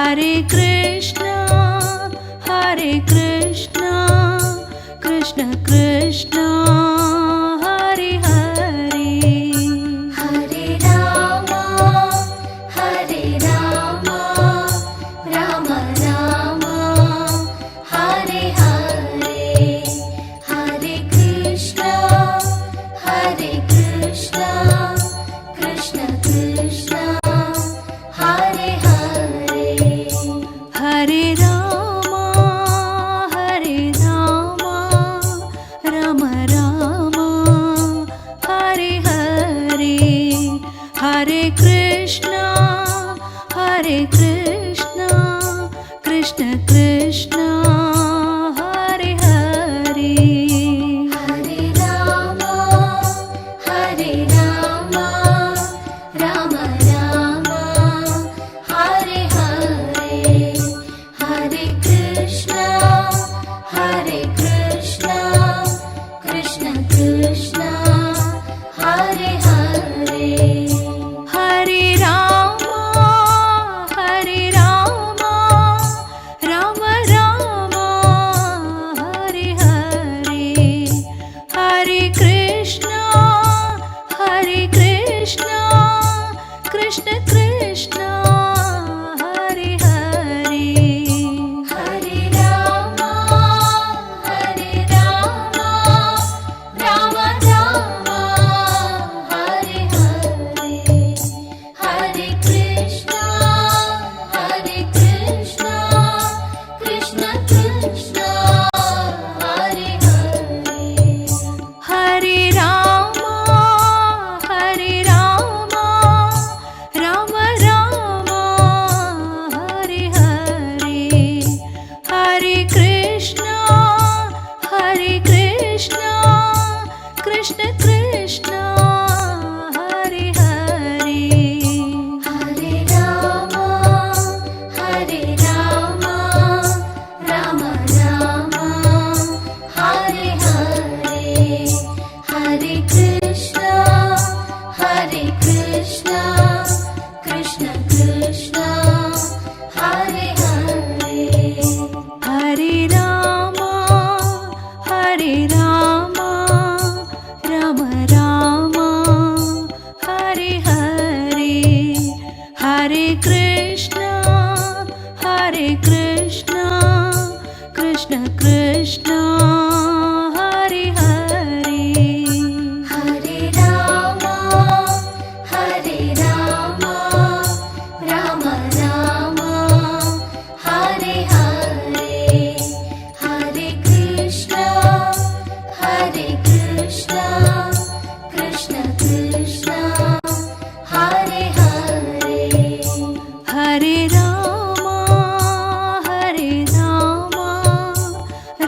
Hare Krishna Krishna Krishna Hare Hare, Hare Ram Ram Ram Hare Hare, Hare Krishna Krishna Krishna Hare Hare, Hare Ram Ram Ram Hare Hare, Hare Krishna Krishna Krishna Hare Hare, Hare Ram Ram Ram Hare Hare, Hare Krishna Krishna Krishna Hare Hare, Hare Ram Ram Ram Hare Hare, Hare Krishna Krishna Krishna Hare Hare, Hare Ram Ram Ram Hare Hare, Hare Krishna Krishna Krishna Hare Hare, Hare Ram Ram Ram Hare Hare, Hare Krishna Krishna Krishna Hare Hare, Hare Ram Ram Ram Hare Hare, Hare Krishna Krishna Krishna Hare Hare, Hare Ram Ram Ram Hare Hare, Hare Krishna Krishna Krishna Hare Hare, Hare Ram Ram Ram Hare Hare, Hare Krishna Krishna Krishna Hare Hare, Hare Ram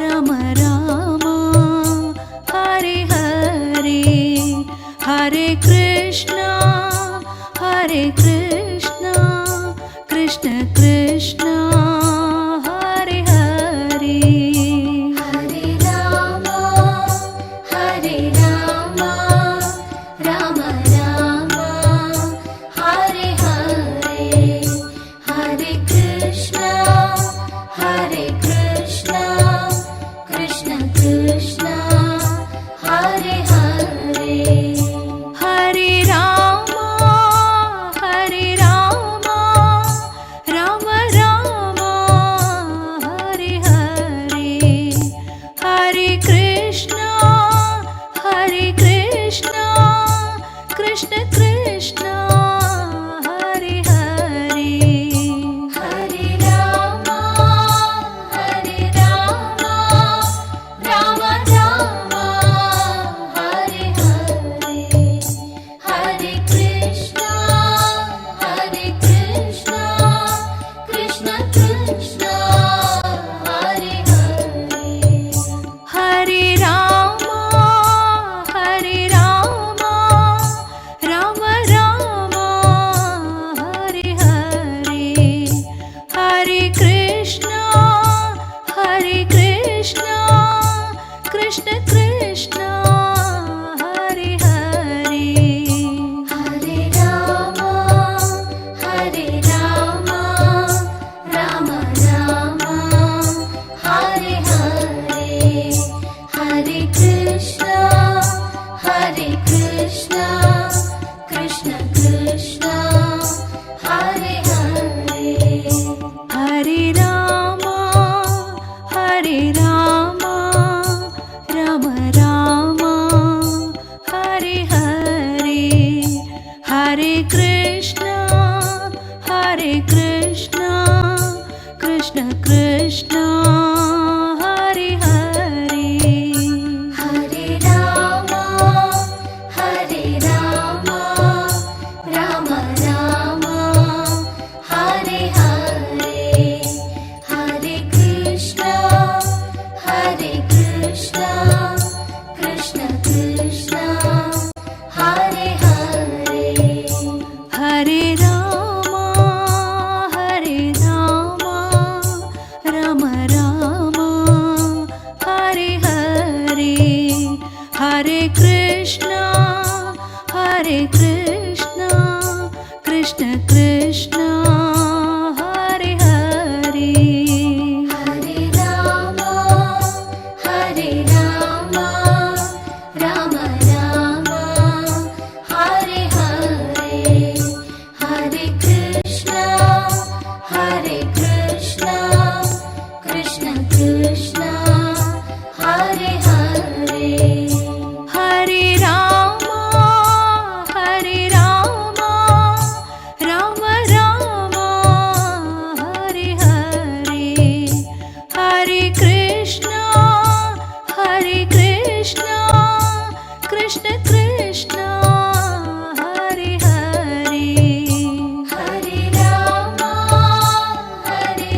Ram Ram Hare Hare, Hare Krishna Krishna Krishna Hare Hare, Hare Ram Ram Ram Hare Hare, Hare Krishna Krishna Krishna Hare Hare, Hare Ram Ram Krishna Krishna Hare Hare Hare Ram Ram Ram Hare Hare Hare Krishna Krishna Krishna Hare Hare Hare Ram Ram Ram Hare Hare Hare Krishna Krishna Krishna Hare Hare Hare Ram Ram Ram Hare Hare Hare Krishna Krishna Krishna Hare Hare Hare Ram Ram Ram Hare Hare Hare Krishna Krishna Krishna Hare Hare Hare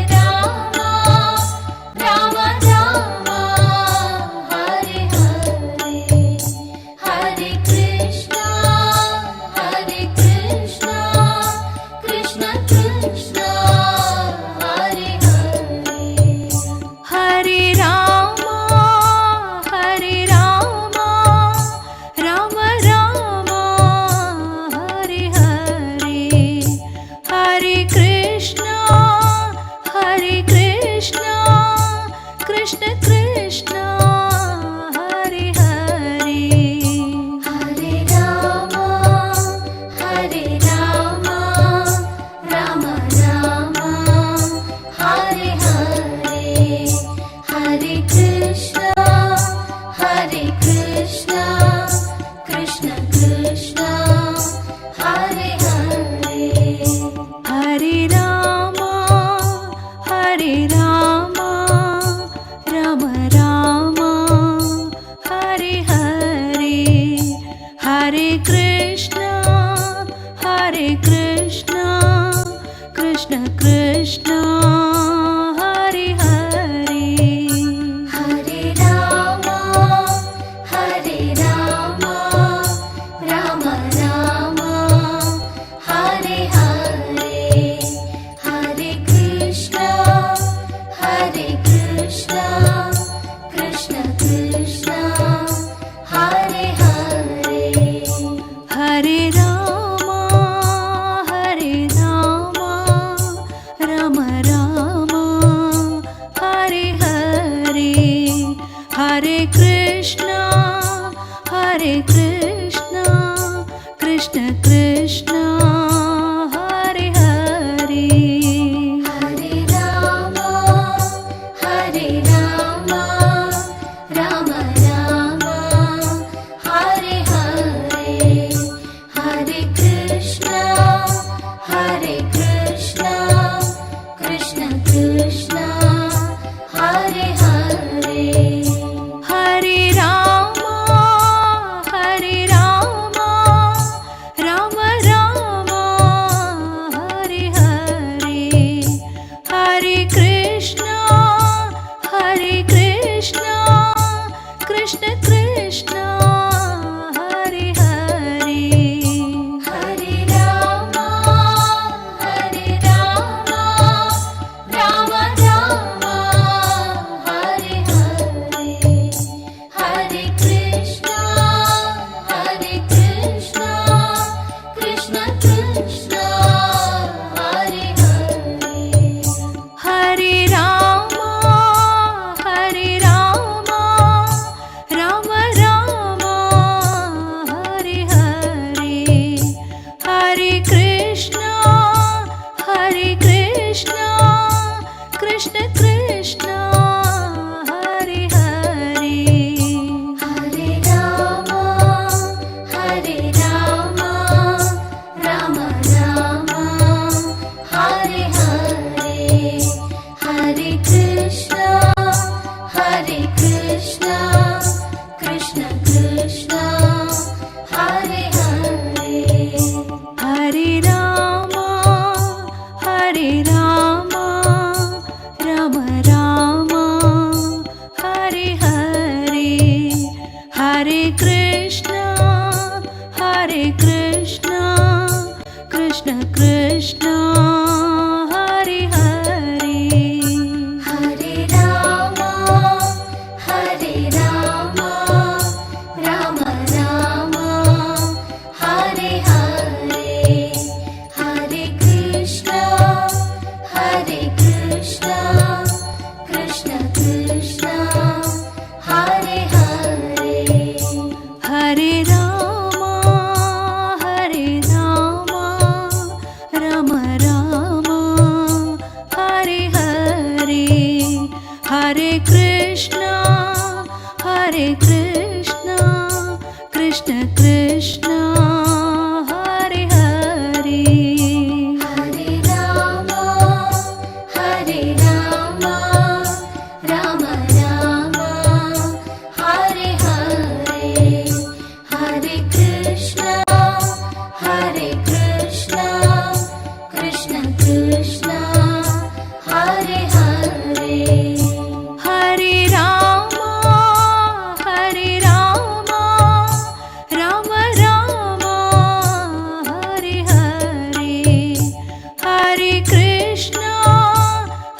Ram Ram Ram Hare Hare Hare Krishna Krishna Krishna Hare Hare Hare Ram Ram Ram Hare Hare Hare Krishna Krishna Krishna Hare Hare Hare Ram Ram Ram Hare Hare Hare Krishna Krishna Krishna Hare Hare Hare Ram Ram Ram Hare Hare Hare Krishna Krishna Krishna Hare Hare Hare Ram Ram Ram Hare Hare Hare Krishna Krishna Krishna Hare Hare Hare Ram Ram Ram Hare Rama, Rama Rama, Hare Hare, Hare Krishna, Hare Krishna, Krishna Krishna, Hare Hare. Hare Rama, Hare Rama, Rama Rama, Hare Hare, Hare Krishna, Hare Krishna, Krishna Krishna, Hare Hare. Hare Rama, Hare Rama, Rama Rama, Hare Hare, Hare Krishna, Hare Krishna, Krishna Krishna, Hare Hare. Hare Rama, Hare Rama, Rama Rama, Hare Hare, Hare Krishna, Hare Krishna, Krishna Krishna, Hare Hare. Hare Rama, Hare Rama, Rama Rama, Hare Hare, Hare Krishna,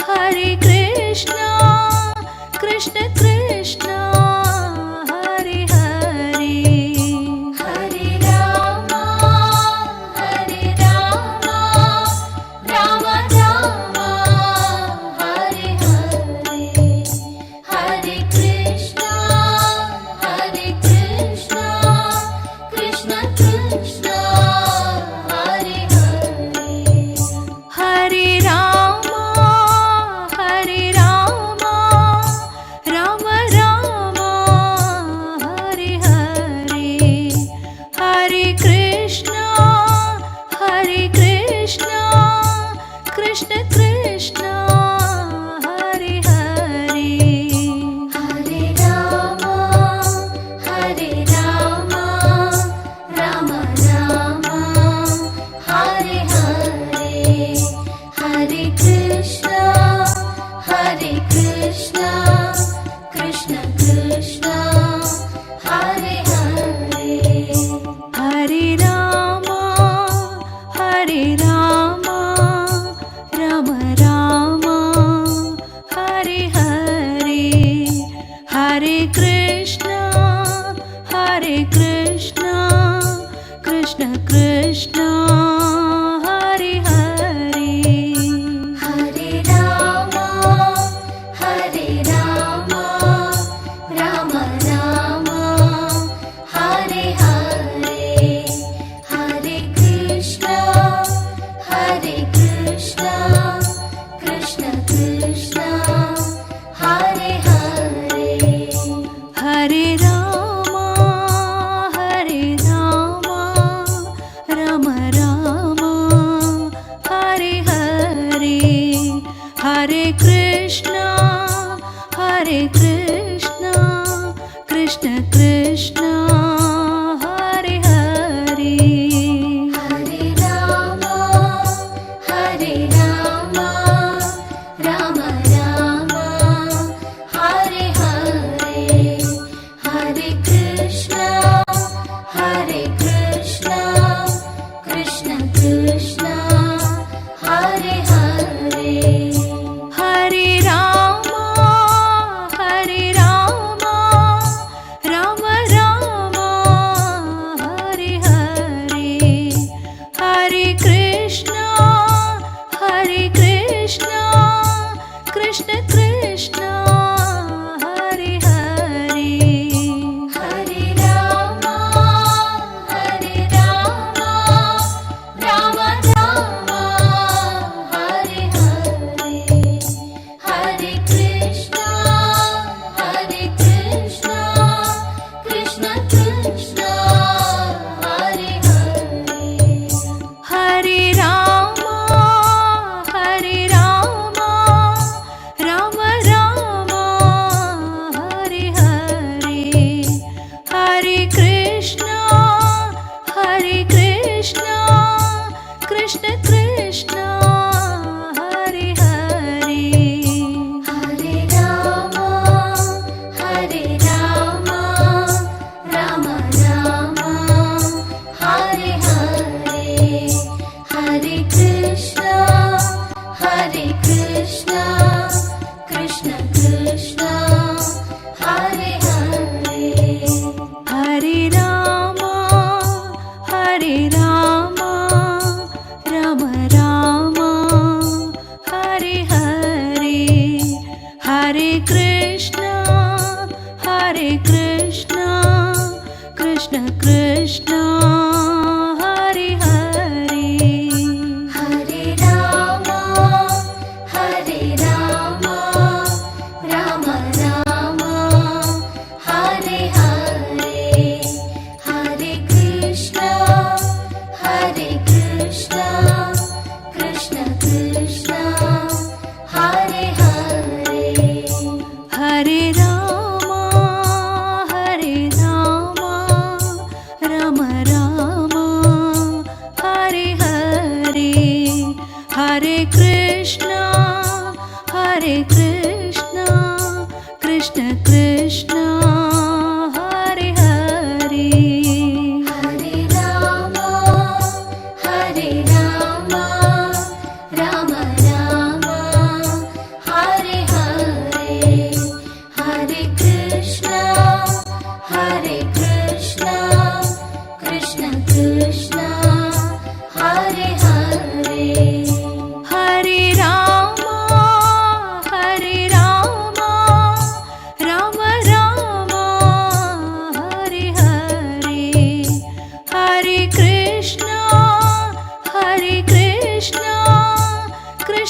Hare Krishna, Krishna Krishna, Hare Hare. Hare Rama, Hare Rama, Rama Rama, Hare Hare, Hare Krishna, Hare Krishna, Krishna Krishna, Hare Hare. Hare Rama, Hare Rama, Rama Rama, Hare Hare, Hare Krishna, Hare Krishna, Krishna Krishna, Hare Hare. Hare Rama, Hare Rama, Rama Rama, Hare Hare, Hare Krishna, Hare Krishna, Krishna Krishna, Hare Hare. Hare Rama, Hare Rama, Rama Rama, Hare Hare, Hare Krishna, Hare Krishna, Krishna Krishna, Hare Hare. Hare Rama, Hare Rama, Rama Rama, Hare Hare, Hare Krishna, Hare Krishna, Krishna Krishna, Hare Hare. Hare Rama, Hare Rama, Rama Rama, Hare Hare, Hare Krishna, Hare Krishna, Krishna Krishna, Hare Hare. Hare Rama, Hare Rama, Rama Rama, Hare Hare, Hare Krishna, Hare Krishna, Krishna Krishna, Hare Hare. Hare Rama, Hare Rama, Rama Rama, Hare Hare, Hare Krishna, Hare Krishna, Krishna Krishna, Hare Hare. Hare Rama, Hare Rama, Rama Rama, Hare Hare, Hare Krishna, Hare Krishna, Krishna Krishna, Hare Hare. Hare Rama, Hare Rama, Rama Rama,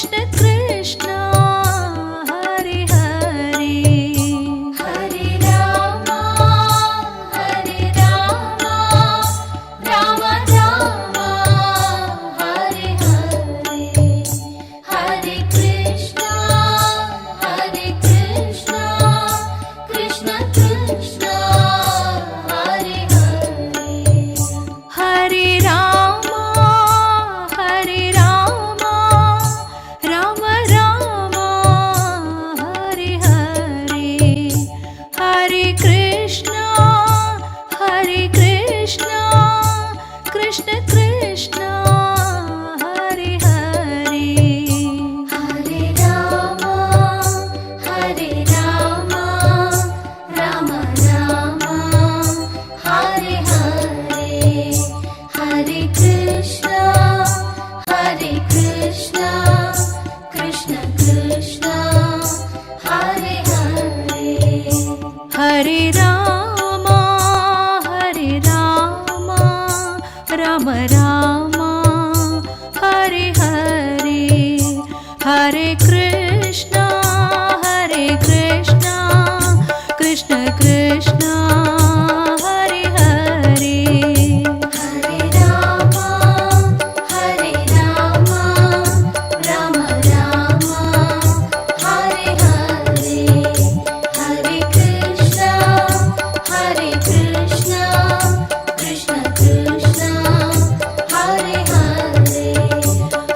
Krishna Krishna Hare Hare Hare Ram Ram Ram Hare Hare Hare Krishna Krishna Krishna Hare Hare Hare Ram Ram Ram Hare Hare Hare Krishna Krishna Krishna Hare Hare Hare Ram Ram Ram Hare Hare Hare Krishna Krishna Krishna Hare Hare Hare Ram Ram Ram Hare Hare Hare Krishna Krishna Krishna Hare Hare Hare Ram Ram Ram Hare Hare Hare Krishna Krishna Krishna Hare Hare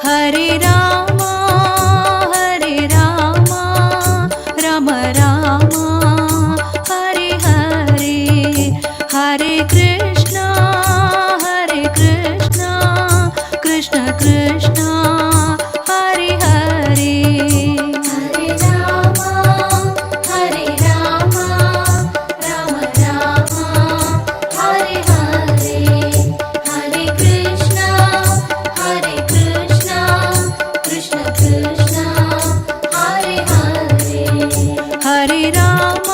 Hare Ram Ram Ram Hare Hare Hare Krishna Krishna Krishna Hare Hare Hare Ram Ram Ram Hare Hare Hare Krishna Krishna Krishna Hare Hare Hare Ram Ram Ram Hare Hare Hare Krishna Krishna Krishna Hare Hare Hare Ram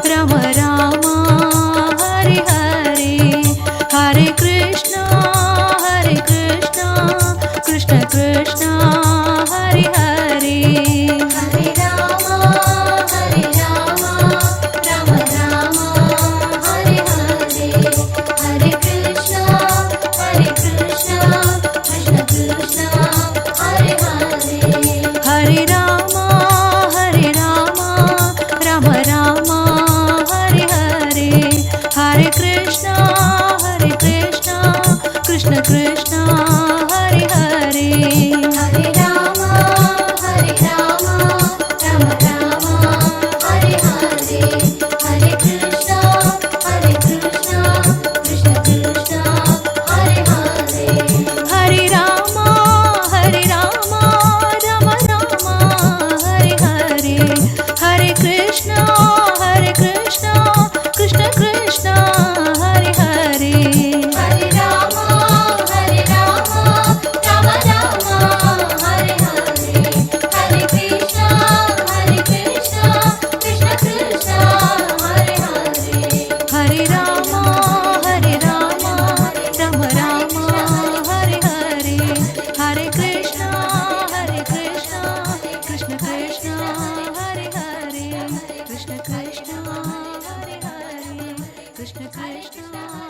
Ram Ram Hare Hare Hare Krishna Krishna Krishna Hare Hare Hare Ram Ram Ram Hare Hare Hare Krishna Krishna Krishna Hare Hare Hare Ram Ram Ram Hare Hare Hare Krishna Krishna Krishna Hare Hare Hare Ram Ram Ram Hare Hare Hare Krishna Krishna Krishna Hare Hare Hare Ram Ram Ram Hare Hare Hare Krishna Krishna Krishna Hare Hare Hare Ram Ram Ram Hare Hare Hare Krishna Krishna Krishna Hare Hare Krishna Krishna Hare Hare Krishna Krishna